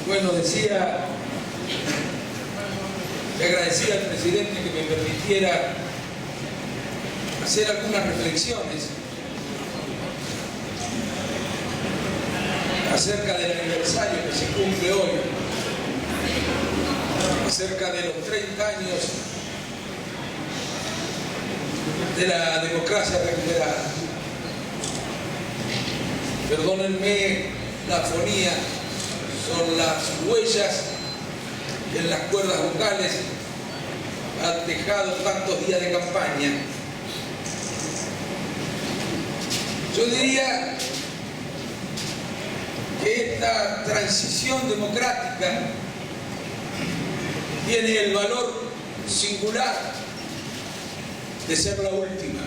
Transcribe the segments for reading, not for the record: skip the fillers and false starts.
Bueno, le agradecía al presidente que me permitiera hacer algunas reflexiones acerca del aniversario que se cumple hoy, acerca de los 30 años de la democracia recuperada. Perdónenme la afonía, son las huellas que en las cuerdas vocales han dejado tantos días de campaña. Yo diría que esta transición democrática tiene el valor singular de ser la última.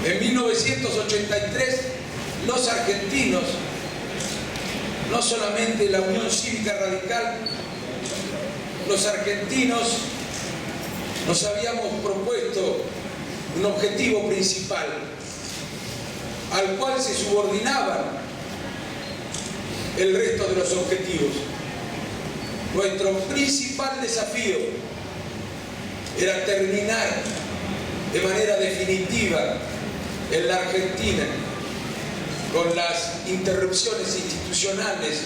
En 1983, los argentinos, no solamente la Unión Cívica Radical, los argentinos nos habíamos propuesto un objetivo principal, al cual se subordinaban el resto de los objetivos. Nuestro principal desafío era terminar de manera definitiva en la Argentina con las interrupciones institucionales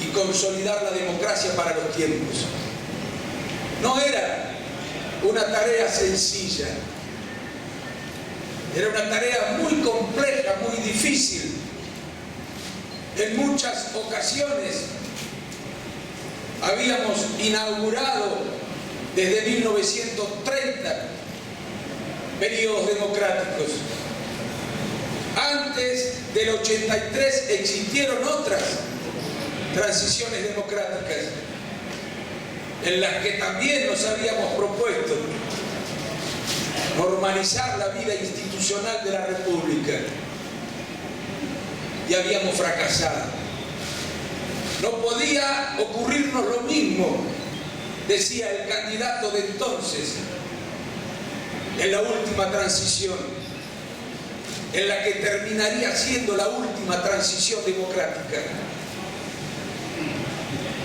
y consolidar la democracia para los tiempos. No era una tarea sencilla, era una tarea muy compleja, muy difícil. En muchas ocasiones habíamos inaugurado desde 1930 periodos democráticos. Antes del 83 existieron otras transiciones democráticas en las que también nos habíamos propuesto normalizar la vida institucional de la República y habíamos fracasado. No podía ocurrirnos lo mismo, decía el candidato de entonces, en la última transición, en la que terminaría siendo la última transición democrática.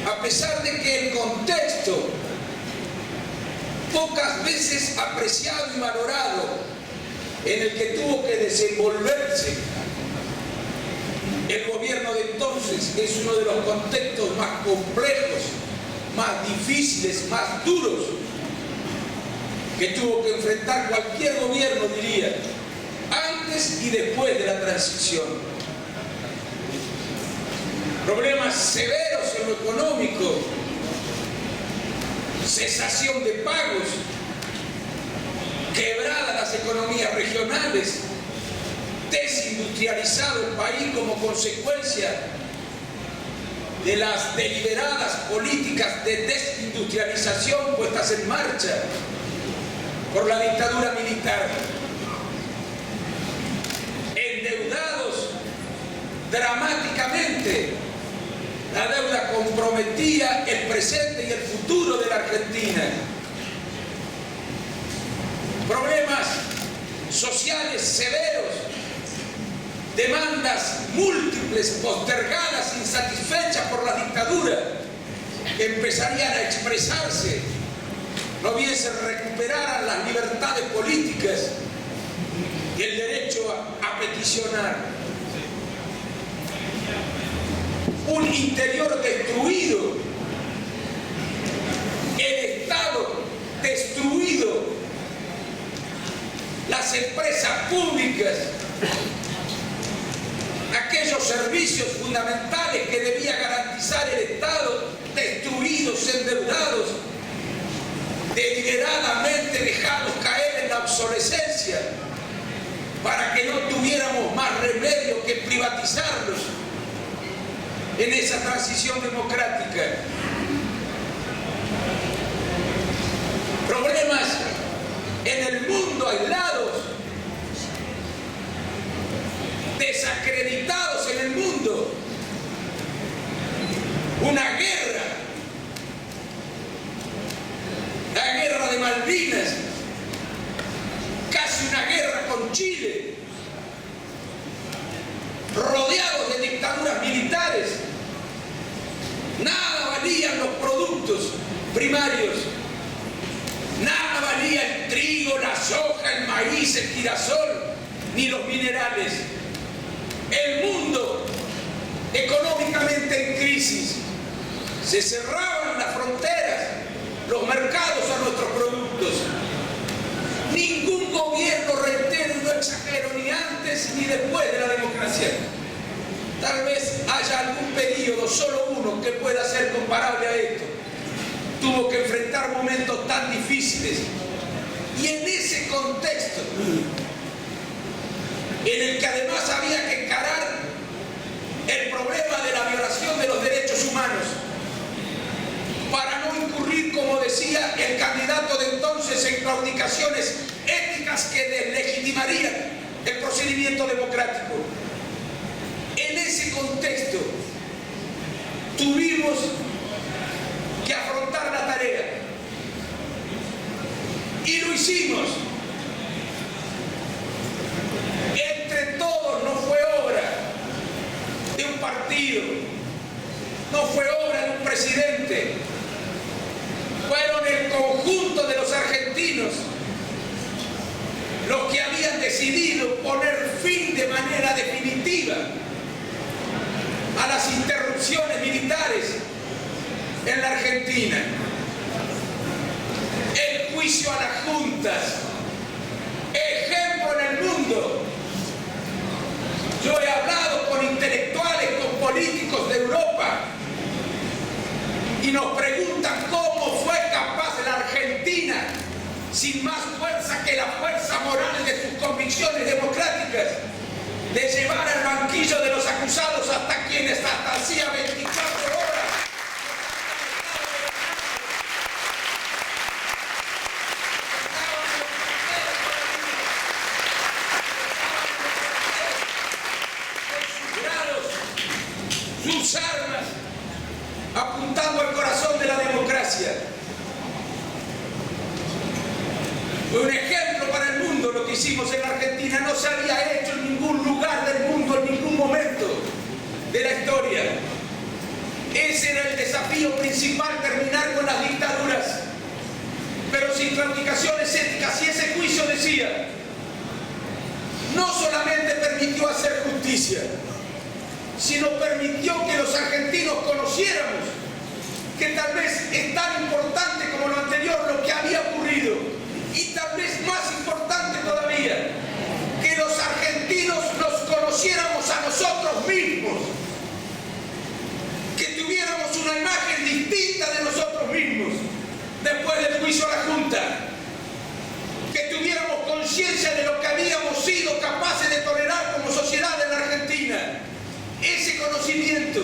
A pesar de que el contexto, pocas veces apreciado y valorado, en el que tuvo que desenvolverse el gobierno de entonces, es uno de los contextos más complejos, más difíciles, más duros que tuvo que enfrentar cualquier gobierno, diría, antes y después de la transición. Problemas severos en lo económico, cesación de pagos, quebradas las economías regionales, desindustrializado el país como consecuencia de las deliberadas políticas de desindustrialización puestas en marcha por la dictadura militar. Endeudados dramáticamente, la deuda comprometía el presente y el futuro de la Argentina. Problemas sociales severos, demandas múltiples, postergadas, insatisfechas por la dictadura, que empezarían a expresarse, no bien se recuperaran las libertades políticas y el derecho a peticionar. Un interior destruido, el Estado destruido, las empresas públicas, aquellos servicios fundamentales que debía garantizar el Estado, destruidos, endeudados, deliberadamente dejados caer en la obsolescencia para que no tuviéramos más remedio que privatizarlos en esa transición democrática. Problemas en el mundo aislados, desacreditados en el mundo, una guerra, la guerra de Malvinas, casi una guerra con Chile, rodeados de dictaduras primarios, nada valía el trigo, la soja, el maíz, el girasol, ni los minerales. El mundo económicamente en crisis. Se cerraban las fronteras, los mercados a nuestros productos. Ningún gobierno, reitero, no exagero, ni antes ni después de la democracia. Tal vez haya algún periodo, solo uno, que pueda ser comparable a esto. Tuvo que enfrentar momentos tan difíciles. Y en ese contexto, en el que además había que encarar el problema de la violación de los derechos humanos, para no incurrir, como decía el candidato de entonces, en claudicaciones éticas que deslegitimarían el procedimiento democrático. En ese contexto tuvimos que afrontar la tarea y lo hicimos. Entre todos, no fue obra de un partido, no fue obra de un presidente, fueron el conjunto de los argentinos los que habían decidido poner fin de manera definitiva a las interrupciones militares en la Argentina. El juicio a las juntas, ejemplo en el mundo. Yo he hablado con intelectuales, con políticos de Europa y nos preguntan cómo fue capaz la Argentina, sin más fuerza que la fuerza moral de sus convicciones democráticas, de llevar al banquillo de los acusados hasta quienes hasta hacía 24 horas sus armas apuntando al corazón de la democracia. Fue un ejemplo para el mundo lo que hicimos en la Argentina. No se había hecho en ningún lugar del mundo, en ningún momento de la historia. Ese era el desafío principal, terminar con las dictaduras, pero sin claudicaciones éticas. Y ese juicio decía, no solamente permitió hacer justicia, sino permitió que los argentinos conociéramos que tal vez es tan importante como lo anterior lo que había ocurrido, y tal vez más importante todavía, que los argentinos nos conociéramos a nosotros mismos, que tuviéramos una imagen distinta de nosotros mismos después del juicio a la Junta, que tuviéramos conciencia de lo que habíamos sido capaces de tolerar como sociedad en la Argentina. Ese conocimiento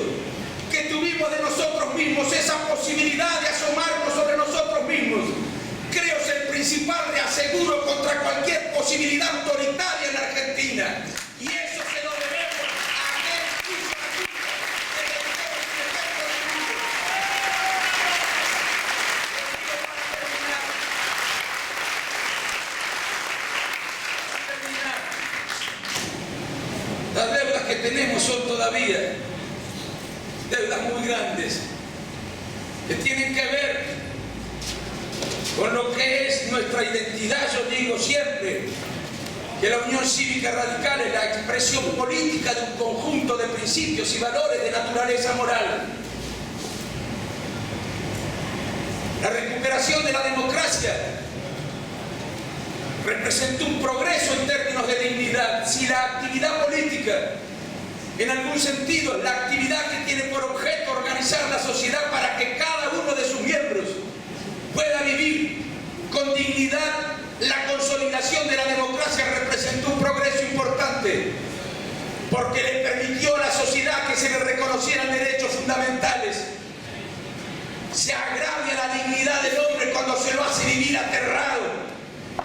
que tuvimos de nosotros mismos, esa posibilidad de asomarnos sobre nosotros mismos, creo es el principal reaseguro contra cualquier posibilidad autoritaria en la Argentina. Y eso se lo debemos a aquel juicio a la Junta que dedicamos un ejemplo del mundo. Para terminar, las deudas que tenemos son todavía deudas muy grandes, que tienen que ver con lo que es nuestra identidad. Yo digo siempre que la Unión Cívica Radical es la expresión política de un conjunto de principios y valores de naturaleza moral. La recuperación de la democracia representa un progreso en términos de dignidad. Si la actividad política, en algún sentido, la actividad que tiene por objeto organizar la sociedad para que cada uno de sus miembros pueda vivir con dignidad, la consolidación de la democracia representó un progreso importante, porque le permitió a la sociedad que se le reconocieran derechos fundamentales. Se agravia la dignidad del hombre cuando se lo hace vivir aterrado,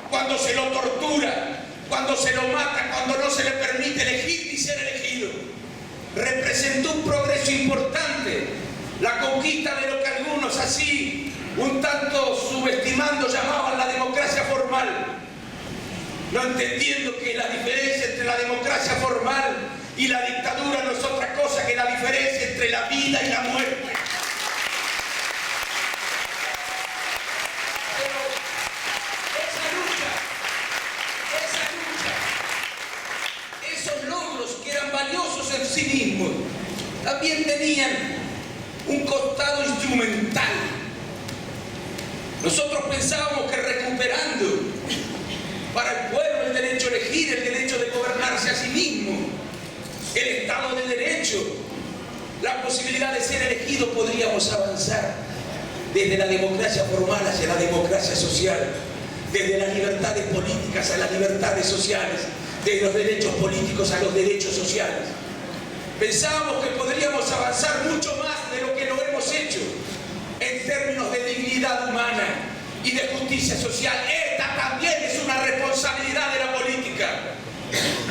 cuando se lo tortura, cuando se lo mata, cuando no se le permite elegir ni ser elegido. Representó un progreso importante la conquista de lo que algunos así, un tanto subestimando, llamaban la democracia formal, no entendiendo que la diferencia entre la democracia formal y la dictadura no es otra cosa que la diferencia entre la vida y la muerte. cinismos también tenían un costado instrumental. Nosotros pensábamos que recuperando para el pueblo el derecho a elegir, el derecho de gobernarse a sí mismo, el Estado de Derecho, la posibilidad de ser elegido, podríamos avanzar desde la democracia formal hacia la democracia social, desde las libertades políticas a las libertades sociales, desde los derechos políticos a los derechos sociales. Pensábamos que podríamos avanzar mucho más de lo que lo hemos hecho en términos de dignidad humana y de justicia social. Esta también es una responsabilidad de la política.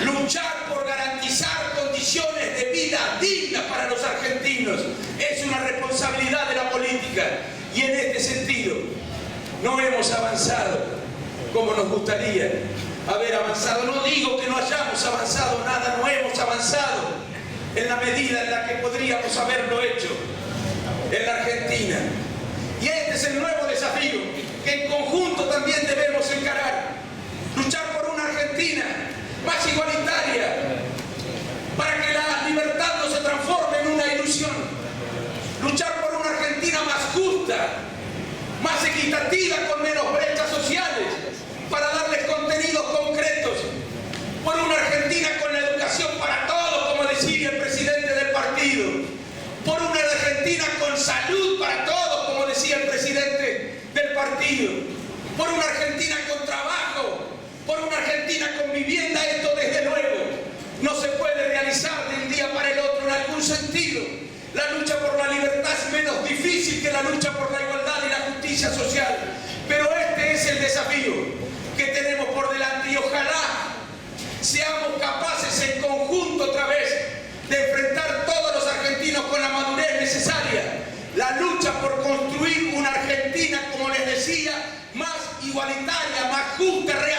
Luchar por garantizar condiciones de vida dignas para los argentinos es una responsabilidad de la política. Y en este sentido, no hemos avanzado como nos gustaría haber avanzado. No digo que no hayamos avanzado nada, no hemos avanzado en la medida en la que podríamos haberlo hecho en la Argentina. Y este es el nuevo desafío que en conjunto también debemos encarar. Luchar por una Argentina más igualitaria, para que la libertad no se transforme en una ilusión. Luchar por una Argentina más justa, más equitativa, con menos brechas sociales, para darles contenidos concretos. Por una Argentina con la educación para todos, como decía el presidente del partido. Por una Argentina con salud para todos, como decía el presidente del partido. Por una Argentina con trabajo, por una Argentina con vivienda. Esto desde luego no se puede realizar de un día para el otro en algún sentido. La lucha por la libertad es menos difícil que la lucha por la igualdad y la justicia social. Pero este es el desafío que tenemos por delante y ojalá seamos capaces en conjunto otra vez de enfrentar todos los argentinos con la madurez necesaria. La lucha por construir una Argentina, como les decía, más igualitaria, más justa, real.